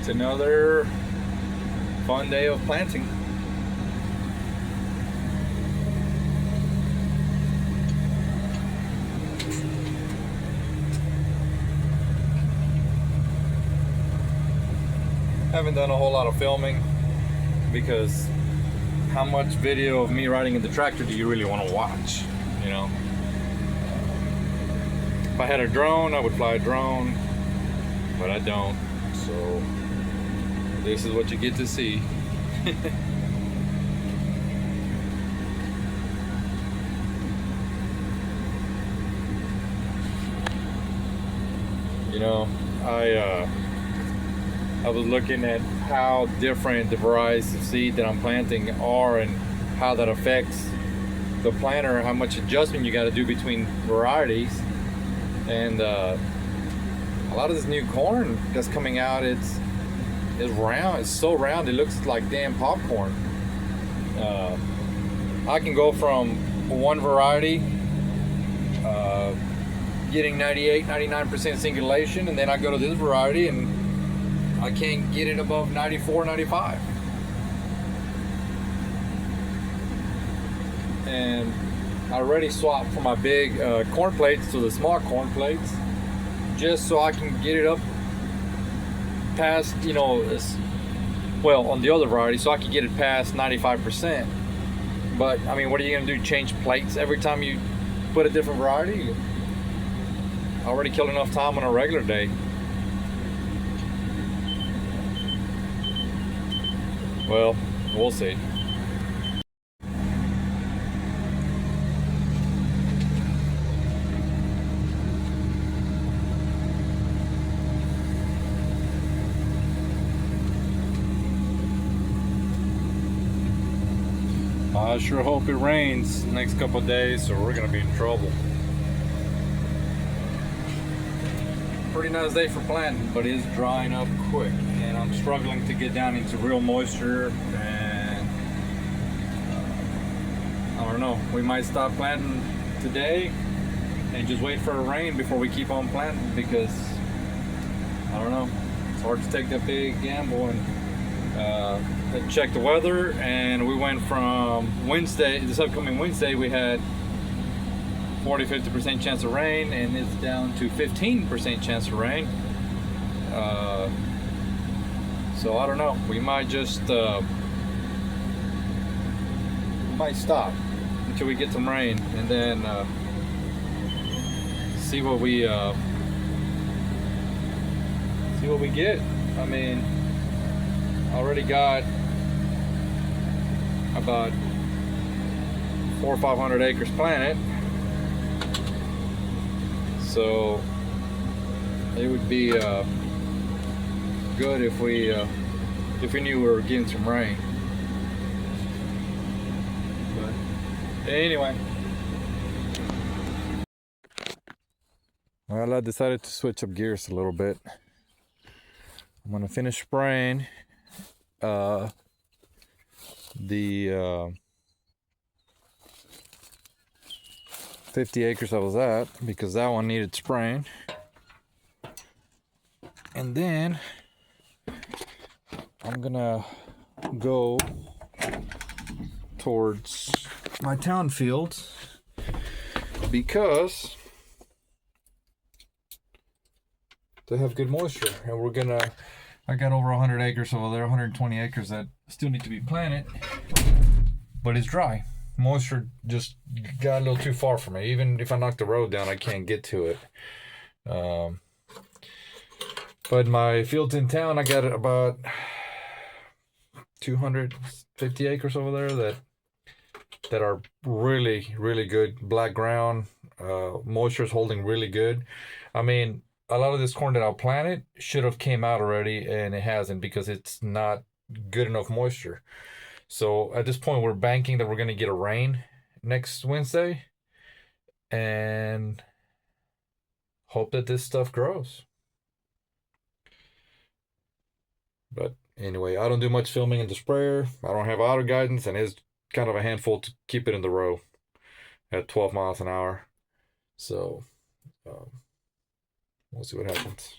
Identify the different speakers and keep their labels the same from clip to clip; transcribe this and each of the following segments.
Speaker 1: It's another fun day of planting. Haven't done a whole lot of filming because how much video of me riding in the tractor do you really want to watch, you know? If I had a drone, I would fly a drone, but I don't, so this is what you get to see. You know, I was looking at how different the varieties of seed that I'm planting are and how that affects the planter, how much adjustment you got to do between varieties. And a lot of this new corn that's coming out, it's round. It's so round it looks like damn popcorn. I can go from one variety getting 98-99% singulation, and then I go to this variety and I can't get it above 94-95. And I already swapped from my big corn plates to the small corn plates just so I can get it up past, you know, well, on the other variety, so I can get it past 95%. But I mean, what are you gonna do, change plates every time you put a different variety? I already killed enough time on a regular day. Well, we'll see. I sure hope it rains the next couple of days, or we're gonna be in trouble. Pretty nice day for planting, but it is drying up quick, and I'm struggling to get down into real moisture. And I don't know, we might stop planting today and just wait for a rain before we keep on planting, because I don't know, it's hard to take that big gamble. And check the weather, and we went from Wednesday, this upcoming Wednesday, we had 40-50% chance of rain, and it's down to 15% chance of rain. So I don't know, we might just might stop until we get some rain, and then see what we get. I mean, I already got about 400 or 500 acres planted, so it would be good if we knew we were getting some rain. But anyway, well, I decided to switch up gears a little bit. I'm gonna finish spraying the 50 acres I was at, because that one needed spraying. And then I'm gonna go towards my town fields, because they have good moisture, and I got over 100 acres over there, 120 acres that still need to be planted, but it's dry. Moisture just got a little too far for me. Even if I knock the road down, I can't get to it. But my fields in town, I got about 250 acres over there that are really, really good black ground. Moisture is holding really good. I mean, a lot of this corn that I planted should have came out already, and it hasn't, because it's not good enough moisture. So at this point, we're banking that we're going to get a rain next Wednesday, and hope that this stuff grows. But anyway, I don't do much filming in the sprayer. I don't have auto guidance, and it's kind of a handful to keep it in the row at 12 miles an hour. So we'll see what happens.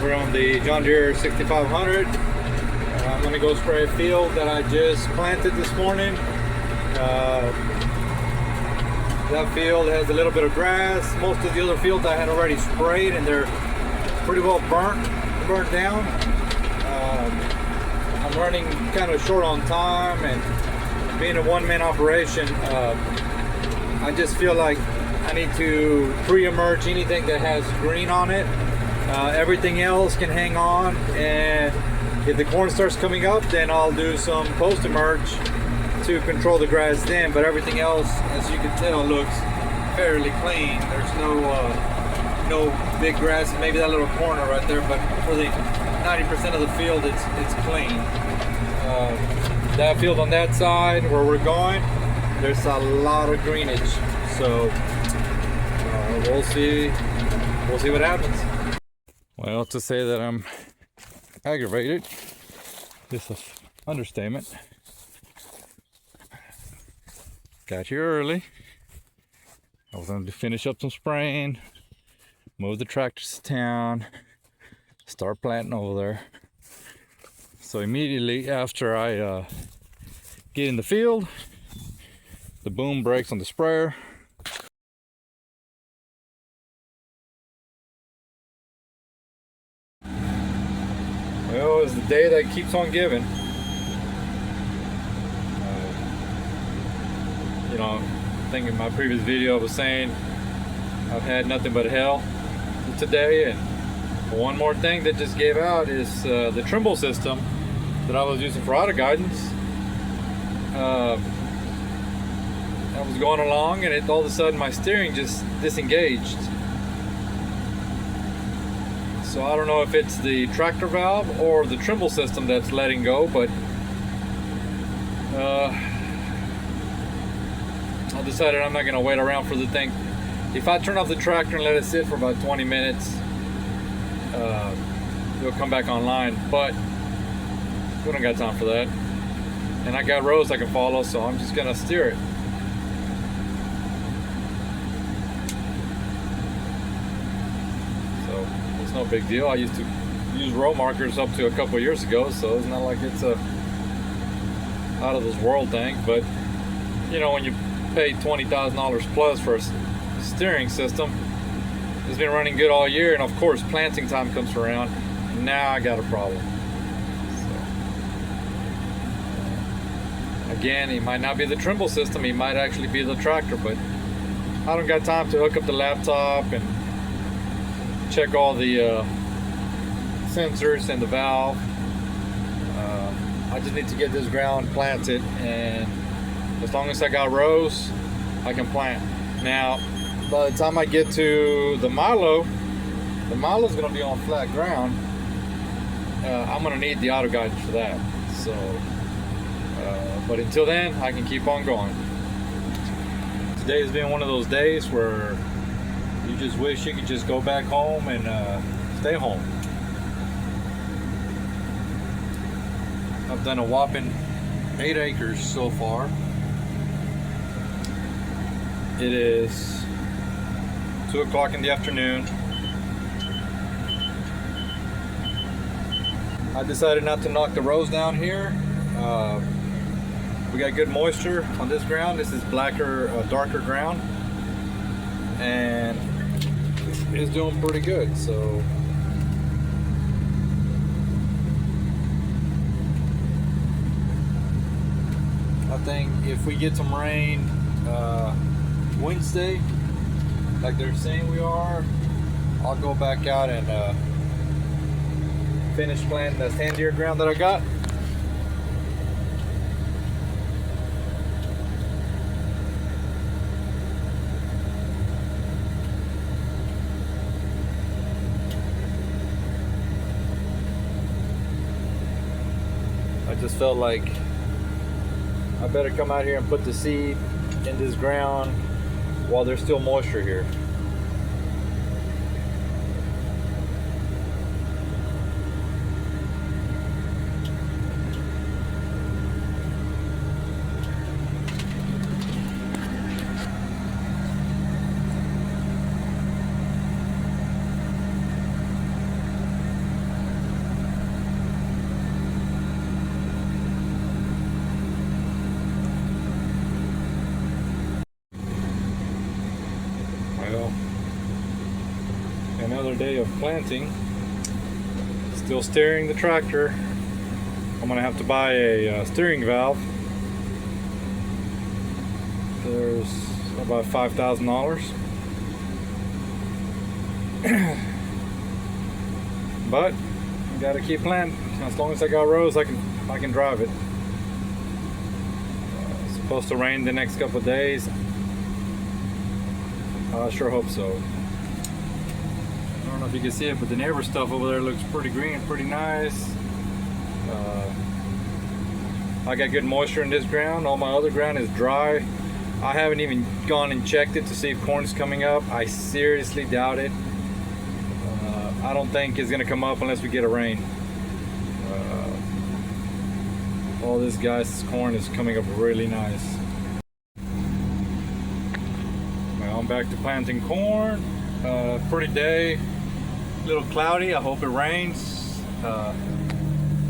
Speaker 1: We're on the John Deere 6500. I'm gonna go spray a field that I just planted this morning. That field has a little bit of grass. Most of the other fields I had already sprayed and they're pretty well burnt down. I'm running kind of short on time, and being a one-man operation, I just feel like I need to pre-emerge anything that has green on it. Everything else can hang on, and if the corn starts coming up, then I'll do some post-emerge to control the grass then. But everything else, as you can tell, looks fairly clean. There's no big grass, maybe that little corner right there, but for the 90% of the field, it's clean. That field on that side where we're going, there's a lot of greenage, so we'll see what happens. Well, to say that I'm aggravated, this is understatement. Got here early. I was going to finish up some spraying, move the tractors to town, start planting over there. So immediately after I get in the field, the boom breaks on the sprayer. Well, it's the day that keeps on giving. You know, I think in my previous video I was saying I've had nothing but hell today, and one more thing that just gave out is the Trimble system that I was using for auto guidance. I was going along, and all of a sudden my steering just disengaged. So I don't know if it's the tractor valve or the Trimble system that's letting go, but I decided I'm not going to wait around for the thing. If I turn off the tractor and let it sit for about 20 minutes, it'll come back online, but we don't got time for that. And I got roads I can follow, so I'm just going to steer it. So it's no big deal. I used to use row markers up to a couple of years ago, so it's not like it's a out of this world thing. But you know, when you pay $20,000 plus for a steering system, it's been running good all year, and of course planting time comes around, and now I got a problem. So, again, it might not be the Trimble system, it might actually be the tractor, but I don't got time to hook up the laptop and check all the sensors and the valve. I just need to get this ground planted, and as long as I got rows, I can plant. Now, by the time I get to the Milo is going to be on flat ground. I'm going to need the auto guidance for that. So, but until then, I can keep on going. Today has been one of those days where you just wish you could just go back home and stay home. I've done a whopping 8 acres so far. It is 2 o'clock in the afternoon. I decided not to knock the rows down here. We got good moisture on this ground. This is blacker, darker ground, and it's doing pretty good. So I think if we get some rain Wednesday, like they're saying we are, I'll go back out and finish planting the sand deer ground that I got. I just felt like I better come out here and put the seed in this ground while there's still moisture here.
Speaker 2: Another day of planting. Still steering the tractor. I'm gonna have to buy a steering valve. There's about $5,000. But I gotta keep planting. As long as I got rows, I can drive it. It's supposed to rain the next couple of days. I sure hope so. I don't know if you can see it, but the neighbor stuff over there looks pretty green, pretty nice. I got good moisture in this ground. All my other ground is dry. I haven't even gone and checked it to see if corn's coming up. I seriously doubt it. I don't think it's gonna come up unless we get a rain. All this guy's corn is coming up really nice. Well, I'm back to planting corn. Pretty day, a little cloudy. I hope it rains. I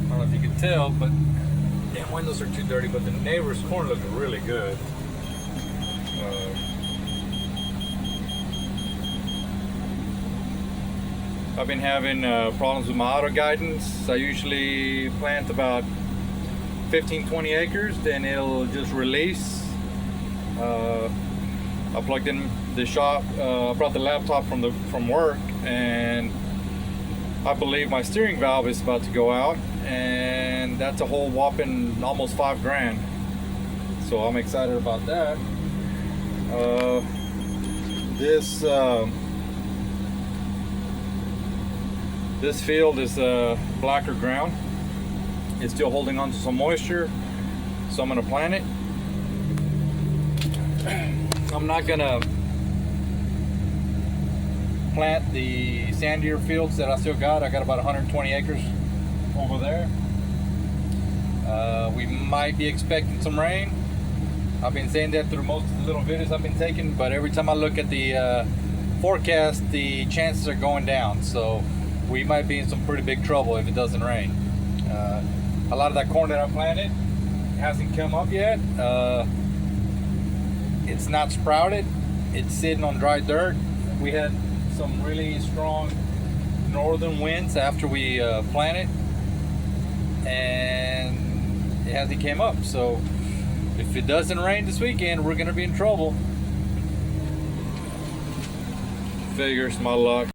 Speaker 2: don't know if you can tell, but damn, windows are too dirty. But the neighbor's corn looks really good. I've been having problems with my auto guidance. I usually plant about 15-20 acres, then it'll just release. I plugged in the shop, brought the laptop from work, and I believe my steering valve is about to go out, and that's a whole whopping almost $5,000. So I'm excited about that. This field is blacker ground. It's still holding on to some moisture, so I'm gonna plant it. I'm not gonna plant the sandier fields that I still got. I got about 120 acres over there. We might be expecting some rain. I've been saying that through most of the little videos I've been taking, but every time I look at the forecast, the chances are going down. So we might be in some pretty big trouble if it doesn't rain. A lot of that corn that I planted hasn't come up yet. It's not sprouted. It's sitting on dry dirt. We had some really strong northern winds after we planted, and it hasn't came up. So if it doesn't rain this weekend, we're gonna be in trouble. Figures my luck.